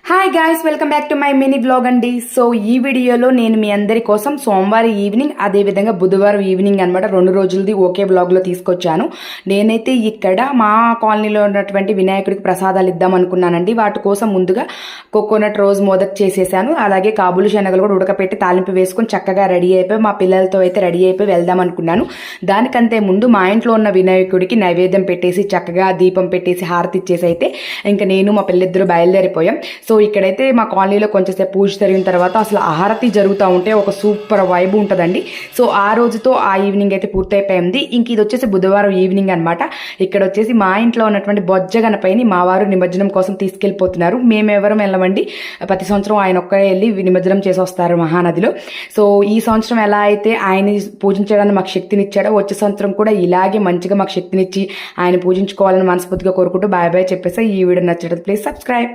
Hi guys, welcome back to my mini blog అండి. So ఈ వీడియోలో నేను మీ అందరి కోసం సోమవారం ఈవినింగ్ అదేవిధంగా బుధవారం ఈవినింగ్ అనమాట 2 రోజులది ఒకే బ్లాగ్లో తీసుకొచ్చాను. నేనైతే ఇక్కడ మా కాలనీలో ఉన్నటువంటి వినాయకుడికి ప్రసాదాలు ఇద్దాం అనుకున్నానండి. వాటి కోసం ముందుగా కోకోనట్ రోజ్ మోదక్ చేసేసాను. అలాగే కాబూలి శనగలు కూడా ఉడకపెట్టి తాలింపు వేసుకొని చక్కగా రెడీ అయిపోయి మా పిల్లలతో అయితే రెడీ అయిపోయి వెళ్దాం అనుకున్నాను. దానికంటే ముందు మా ఇంట్లో ఉన్న వినాయకుడికి నైవేద్యం పెట్టేసి చక్కగా దీపం పెట్టేసి హారతి ఇచ్చేసి అయితే ఇంకా నేను మా పిల్లిద్దరూ బయలుదేరిపోయాం. సో ఇక్కడైతే మా కాలనీలో కొంచెంసేపు పూజ జరిగిన తర్వాత అసలు ఆరతి జరుగుతూ ఉంటే ఒక సూపర్ వైబ్ ఉంటుందండి. సో ఆ రోజుతో ఆ ఈవినింగ్ అయితే పూర్తయిపోయింది. ఇంక ఇది వచ్చేసి బుధవారం ఈవినింగ్ అనమాట. ఇక్కడ వచ్చేసి మా ఇంట్లో ఉన్నటువంటి బొజ్జ గణపైని మా వారు నిమజ్జనం కోసం తీసుకెళ్ళిపోతున్నారు. మేమెవరం వెళ్ళమండి, ప్రతి సంవత్సరం ఆయన ఒక్కడే వెళ్ళి నిమజ్జనం చేసి వస్తారు మహానదిలో. సో ఈ సంవత్సరం ఎలా అయితే ఆయన పూజించడానికి మాకు శక్తినిచ్చాడో వచ్చే సంవత్సరం కూడా ఇలాగే మంచిగా మాకు శక్తినిచ్చి ఆయన పూజించుకోవాలని మనస్ఫూర్తిగా కోరుకుంటూ బాయ్ బాయ్ చెప్పేసి ఈ వీడియో నచ్చడం ప్లీజ్ సబ్స్క్రైబ్.